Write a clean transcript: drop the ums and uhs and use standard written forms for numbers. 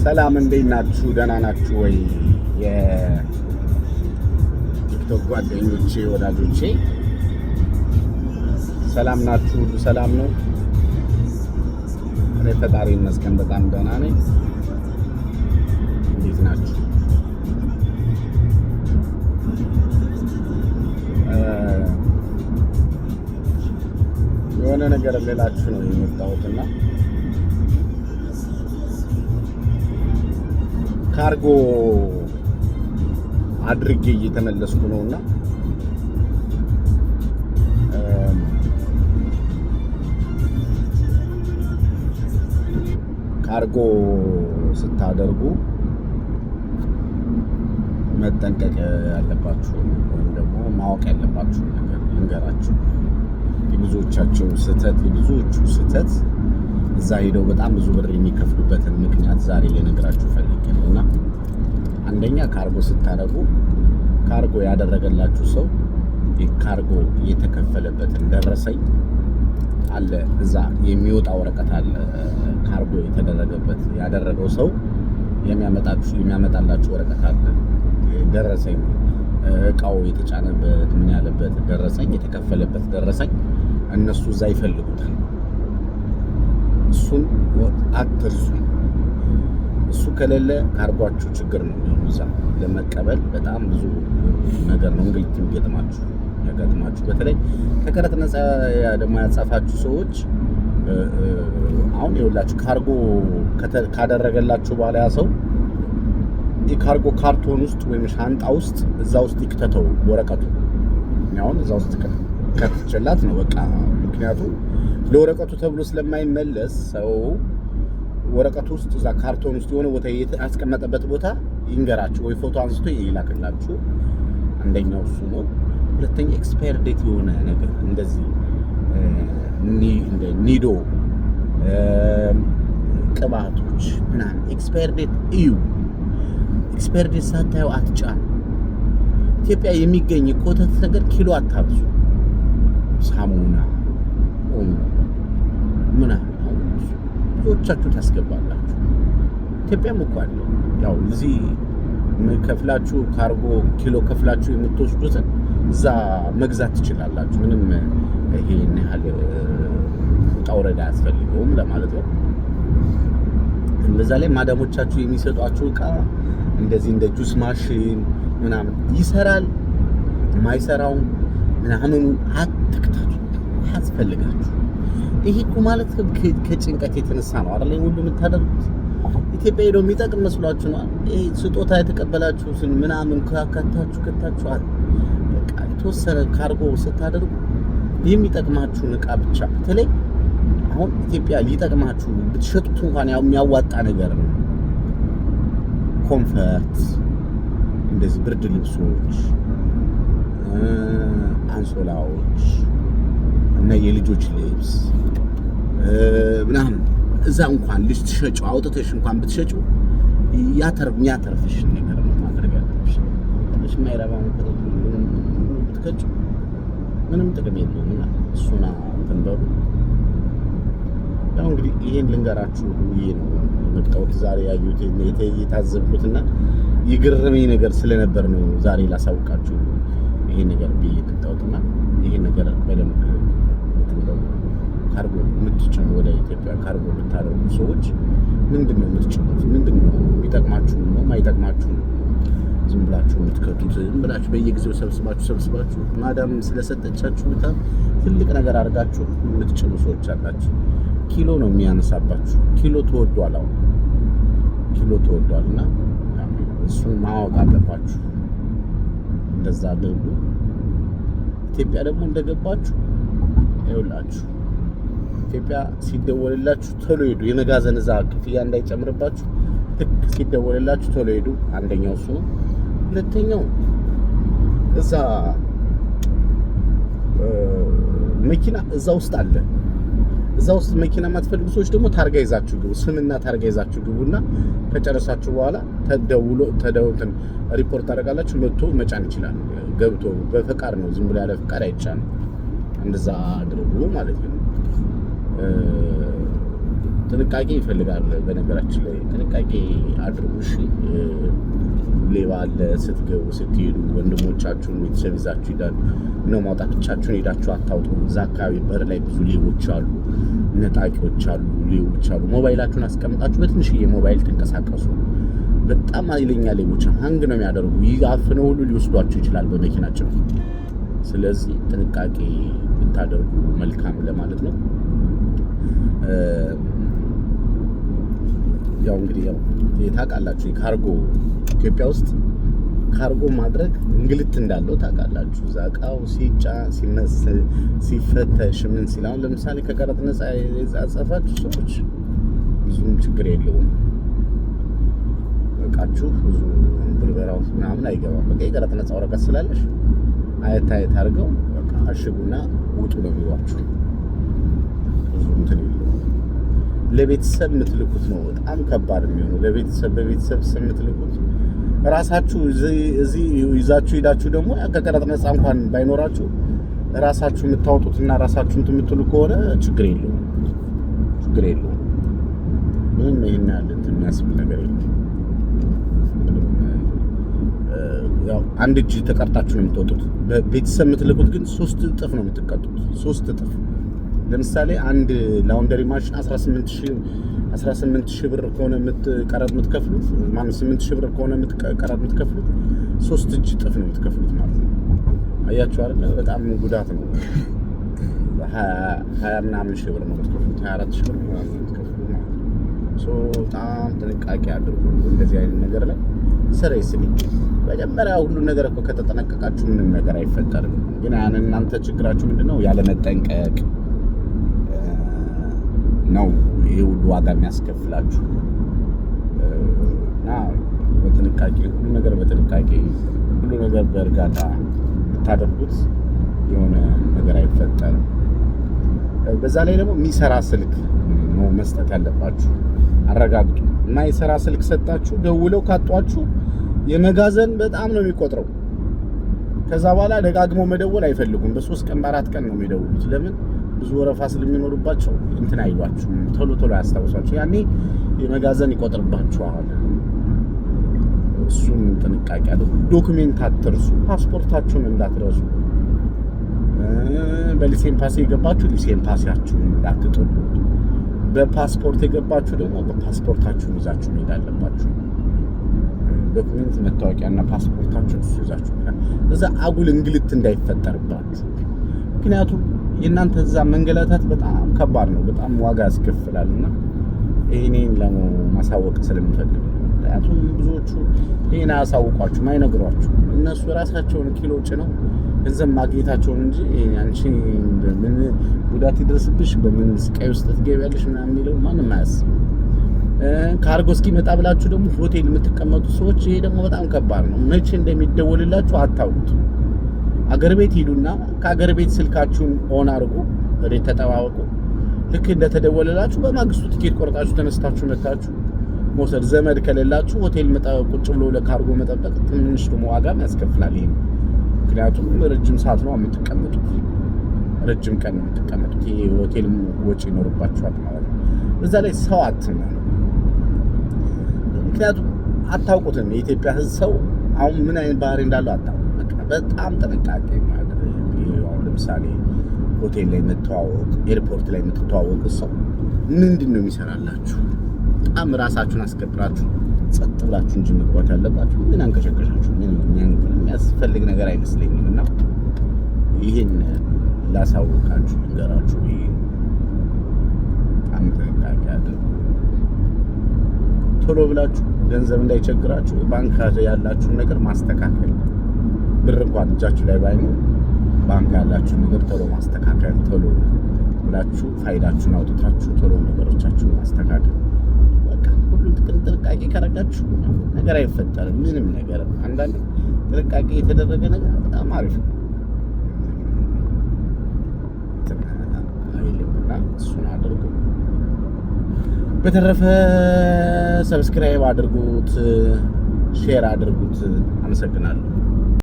ሰላም እንዴት ናችሁ? ደህና ናችሁ ወይ? የቲክቶክ ጓደኞቼ ወዳጆቼ ሰላም ናችሁ? ሁሉ ሰላም ነው? እኔ ፈጣሪ ይመስገን በጣም ደህና ነኝ። እንዴት ናችሁ? የሆነ ነገር ልላችሁ ነው የመጣሁትና ካርጎ አድርጌ እየተመለስኩ ነውና ካርጎ ስታደርጉ መጠንቀቅ ያለባችሁ ወይም ደግሞ ማወቅ ያለባችሁ ነገር ልንገራችሁ። የብዙዎቹ ስህተት እዛ ሄደው በጣም ብዙ ብር የሚከፍሉበትን ምክንያት ዛሬ ልነግራችሁ ፈልጌያለሁና አንደኛ ካርጎ ስታደርጉ ካርጎ ያደረገላችሁ ሰው የካርጎ የተከፈለበትን ደረሰኝ አለ፣ እዛ የሚወጣ ወረቀት አለ። ካርጎ የተደረገበት ያደረገው ሰው የሚያመጣላችሁ ወረቀት አለ፣ ደረሰኝ፣ እቃው የተጫነበት ምን ያለበት ደረሰኝ፣ የተከፈለበት ደረሰኝ እነሱ እዛ ይፈልጉታል። እሱን አትርሱ። እሱ ከሌለ ካርጓችሁ ችግር ነው የሚሆነው። እዛ ለመቀበል በጣም ብዙ ነገር ነው እንግልት የሚገጥማችሁ። በተለይ ከቀረጥ ነፃ ደግሞ ያጻፋችሁ ሰዎች አሁን ይኸውላችሁ ካርጎ ካደረገላችሁ በኋላ ያ ሰው የካርጎ ካርቶን ውስጥ ወይም ሻንጣ ውስጥ እዛ ውስጥ ይክተተው ወረቀቱ። አሁን እዛ ውስጥ ከተጨላት ነው በቃ። ምክንያቱም ለወረቀቱ ተብሎ ስለማይመለስ ሰው ወረቀቱ ውስጥ እዛ ካርቶን ውስጥ የሆነ ቦታ ያስቀመጠበት ቦታ ይንገራችሁ ወይ ፎቶ አንስቶ ይላክላችሁ። አንደኛው እሱ ነው። ሁለተኛ ኤክስፓየር ዴት የሆነ ነገር እንደዚህ እንደ ኒዶ ቅባቶች ምናምን ኤክስፓየር ዴት እዩ። ኤክስፓየር ዴት ሳታዩ አትጫኑ። ኢትዮጵያ የሚገኝ ኮተት ነገር ኪሎ አታብዙ። ሳሙና ምናምን ብዙዎቻችሁ ታስገባላችሁ። ኢትዮጵያም እኮ አለ። ያው እዚህ ከፍላችሁ ካርጎ ኪሎ ከፍላችሁ የምትወስዱትን እዛ መግዛት ትችላላችሁ። ምንም ይሄን ያህል ውጣ ውረድ አያስፈልገውም ለማለት ነው። በዛ ላይ ማዳሞቻችሁ የሚሰጧችሁ እቃ እንደዚህ እንደ ጁስ ማሽን ምናምን ይሰራል የማይሰራው ምናምን አትክታቱ፣ አያስፈልጋችሁ። ይሄ እኮ ማለት ከጭንቀት የተነሳ ነው አይደል? ሁሉ የምታደርጉት ኢትዮጵያ ሄዶ የሚጠቅም መስሏችሁ ነው። ይሄ ስጦታ የተቀበላችሁትን ምናምን ከታችኋል። በቃ የተወሰነ ካርጎ ስታደርጉ የሚጠቅማችሁን እቃ ብቻ። በተለይ አሁን ኢትዮጵያ ሊጠቅማችሁ ብትሸጡት እንኳን ያው የሚያዋጣ ነገር ነው። ኮምፈርት፣ እንደዚህ ብርድ ልብሶች፣ አንሶላዎች እና የልጆች ልብስ ምናምን እዛ እንኳን ልጅ ትሸጩ አውጥተሽ እንኳን ብትሸጩ የሚያተርፍሽ ነገር ነው ማድረግ ያለብሽ። ልጅ የማይረባውን ብትከጩ ምንም ጥቅም የለውም። እና እሱና እንትን በሉ። ያው እንግዲህ ይሄን ልንገራችሁ ይሄ ነው የመጣሁት ዛሬ ያዩት የታዘብኩትና ይግርመኝ ነገር ስለነበር ነው ዛሬ ላሳውቃችሁ ይሄ ነገር ብዬ የመጣሁትና ይሄ ነገር በደንብ ካርጎ የምትጭኑ ወደ ኢትዮጵያ ካርጎ የምታደርጉ ሰዎች ምንድነው የምትጭኑት? ምንድነው የሚጠቅማችሁ ነው የማይጠቅማችሁ ነው? ዝም ብላችሁ የምትከቱት ዝም ብላችሁ በየጊዜው ሰብስባችሁ ማዳም ስለሰጠቻችሁ በጣም ትልቅ ነገር አድርጋችሁ የምትጭኑ ሰዎች አላችሁ። ኪሎ ነው የሚያነሳባችሁ። ኪሎ ተወዷል። አሁን ኪሎ ተወዷልና እሱን ማወቅ አለባችሁ። እንደዛ አድርጉ። ኢትዮጵያ ደግሞ እንደገባችሁ ይኸውላችሁ ኢትዮጵያ ሲደወልላችሁ ቶሎ ሄዱ። የመጋዘን እዛ ክፍያ እንዳይጨምርባችሁ ልክ ሲደወልላችሁ ቶሎ ሄዱ። አንደኛው እሱ ነው። ሁለተኛው እዛ መኪና እዛ ውስጥ አለ። እዛ ውስጥ መኪና የማትፈልጉ ሰዎች ደግሞ ታርጋ ይዛችሁ ግቡ። ስምና ታርጋ ይዛችሁ ግቡና ከጨረሳችሁ በኋላ ተደውልተን ሪፖርት አደረጋላችሁ መጥቶ መጫን ይችላል። ገብቶ በፈቃድ ነው፣ ዝም ብሎ ያለ ፈቃድ አይጫንም። እንደዛ አድርጉ ማለት ነው። ጥንቃቄ ይፈልጋል። በነገራችን ላይ ጥንቃቄ አድርጉ እሺ። ሌባ አለ። ስትገቡ ስትሄዱ ወንድሞቻችሁን ቤተሰብ ይዛችሁ ሄዳሉ ነው ማውጣት ብቻችሁን ሄዳችሁ አታውጡ። እዛ አካባቢ በር ላይ ብዙ ሌቦች አሉ፣ ነጣቂዎች አሉ፣ ሌቦች አሉ። ሞባይላችሁን አስቀምጣችሁ በትንሽዬ ሞባይል ተንቀሳቀሱ። በጣም ኃይለኛ ሌቦች ሀንግ ነው የሚያደርጉ። ይጋፍነው ሁሉ ሊወስዷችሁ ይችላል በመኪናቸው። ስለዚህ ጥንቃቄ ብታደርጉ መልካም ለማለት ነው። ያው እንግዲህ ታውቃላችሁ ካርጎ ኢትዮጵያ ውስጥ ካርጎ ማድረግ እንግልት እንዳለው ታውቃላችሁ። እዛ እቃው ሲመስል ሲፈተሽ ምን ሲል አሁን ለምሳሌ ከቀረጥ ነፃ የጻጻፋችሁ ሰዎች ብዙም ችግር የለውም። እቃችሁ ብዙ ብርበራው ምናምን አይገባም። በቃ የቀረጥ ነፃ ወረቀት ስላለሽ አየት አድርገው በቃ አሽጉና ውጡ ነው የሚሏችሁ። ብዙ እንትን የለውም። ለቤተሰብ የምትልኩት ነው በጣም ከባድ የሚሆነው። በቤተሰብ ስም የምትልኩት ራሳችሁ እዚህ ይዛችሁ ሄዳችሁ ደግሞ ከቀረጥ ነፃ እንኳን ባይኖራችሁ ራሳችሁ የምታወጡትና ራሳችሁ የምትሉ ከሆነ ችግር የለውም። ምንም ይሄን ያህል እንትን የሚያስብል ነገር የለም። ያው አንድ እጅ ተቀርጣችሁ ነው የምትወጡት። በቤተሰብ የምትልኩት ግን 3 እጥፍ ነው የምትቀጡት። 3 እጥፍ። ለምሳሌ አንድ ላውንደሪ ማሽን 18,000 ብር ከሆነ ቀረጥ የምትከፍሉት 8,000 ብር ከሆነ ቀረጥ የምትከፍሉት 3 እጅ እጥፍ ነው የምትከፍሉት ማለት ነው። አያችሁ አይደል? በጣም ጉዳት ነው። 20 ምናምን ሺህ ብር ነው የምትከፍሉት። 24,000 ብር ነው የምትከፍሉት ማለት ነው። በጣም ጥንቃቄ አድርጉ እንደዚህ አይነት ነገር ላይ። ስሬስሊ መጀመሪያ ሁሉ ነገር እኮ ከተጠነቀቃችሁ ምንም ነገር አይፈጠርም። ግን ያንን እናንተ ችግራችሁ ምንድነው? ያለ መጠንቀቅ ነው ይሄ ሁሉ ዋጋ የሚያስከፍላችሁ። እና በጥንቃቄ ሁሉ ነገር በእርጋታ ብታደርጉት የሆነ ነገር አይፈጠርም። በዛ ላይ ደግሞ የሚሰራ ስልክ ነው መስጠት ያለባችሁ። አረጋግጡ። የማይሰራ ስልክ ሰጣችሁ ደውለው ካጧችሁ የመጋዘን በጣም ነው የሚቆጥረው። ከዛ በኋላ ደጋግሞ መደወል አይፈልጉም። በ3 ቀን በ4 ቀን ነው የሚደውሉት። ለምን? ብዙ ወረፋ ስለሚኖርባቸው እንትን አይሏችሁም፣ ቶሎ ያስታውሷችሁ። ያኔ የመጋዘን ይቆጥርባችኋል። እሱን ጥንቃቄ አድርጉ። ዶክሜንት አትርሱ። ፓስፖርታችሁን እንዳትረሱ። በሊሴን ፓስ የገባችሁ ሊሴን ፓስያችሁን እንዳትጥሉ። በፓስፖርት የገባችሁ ደግሞ በፓስፖርታችሁን ይዛችሁ መሄድ አለባችሁ። ዶክሜንት መታወቂያና ፓስፖርታችሁን ይዛችሁ እዛ አጉል እንግልት እንዳይፈጠርባችሁ። ምክንያቱም የእናንተ እዛ መንገላታት በጣም ከባድ ነው፣ በጣም ዋጋ ያስከፍላልና ይሄንን ለማሳወቅ ስለምፈልግ ነው። ምክንያቱም ብዙዎቹ ይሄን አያሳውቋችሁም፣ አይነግሯችሁም። እነሱ ራሳቸውን ኪሎ ጭነው ገንዘብ ማግኘታቸውን እንጂ አንቺ በምን ጉዳት ይደርስብሽ፣ በምን ስቃይ ውስጥ ትገቢያለሽ ምናምን የሚለው ማንም አያስብም። ካርጎ እስኪመጣ ብላችሁ ደግሞ ሆቴል የምትቀመጡ ሰዎች ይሄ ደግሞ በጣም ከባድ ነው። መቼ እንደሚደወልላችሁ አታውቁትም። አገር ቤት ሂዱና ከአገር ቤት ስልካችሁን ኦን አድርጉ፣ ወዴት ተጠባበቁ። ልክ እንደተደወለላችሁ በማግስቱ ቲኬት ቆርጣችሁ ተነስታችሁ መታችሁ መውሰድ። ዘመድ ከሌላችሁ ሆቴል ቁጭ ብሎ ለካርጎ መጠበቅ ትንሽ ደግሞ ዋጋም ያስከፍላል። ይሄ ምክንያቱም ረጅም ሰዓት ነው የምትቀመጡት፣ ረጅም ቀን ነው የምትቀመጡት። ይሄ ሆቴል ወጪ ይኖርባችኋል ማለት ነው። በዛ ላይ ሰው አትመኑ፣ ምክንያቱም አታውቁትም። የኢትዮጵያ ሕዝብ ሰው አሁን ምን አይነት ባህሪ እንዳለው አታውቁም። በጣም ጥንቃቄ ማድረግ። አሁን ለምሳሌ ሆቴል ላይ የምትተዋወቁ፣ ኤርፖርት ላይ የምትተዋወቁ ሰው ምንድን ነው የሚሰራላችሁ? በጣም ራሳችሁን አስከብራችሁ ጸጥ ብላችሁ እንጂ መግባት ያለባችሁ። ምን አንቀሸቀሻችሁ? ምን የሚያስፈልግ ነገር አይመስለኝም። እና ይሄን ላሳውቃችሁ ልንገራችሁ። በጣም ጥንቃቄ አድርጉ። ቶሎ ብላችሁ ገንዘብ እንዳይቸግራችሁ ባንክ ያላችሁን ነገር ማስተካከል። ብር እንኳን እጃችሁ ላይ ባይኖር ባንክ ያላችሁን ነገር ቶሎ ማስተካከል። ቶሎ ብላችሁ ፋይዳችሁን አውጥታችሁ ቶሎ ነገሮቻችሁን ማስተካከል። በቃ ሁሉም ጥንቃቄ ካረጋችሁ ነገር አይፈጠርም። ምንም ነገር አንዳንድ ጥንቃቄ የተደረገ ነገር በጣም አሪፍ ነው። አይልምና እሱን አድርጉ። በተረፈ ሰብስክራይብ አድርጉት፣ ሼር አድርጉት። አመሰግናለሁ።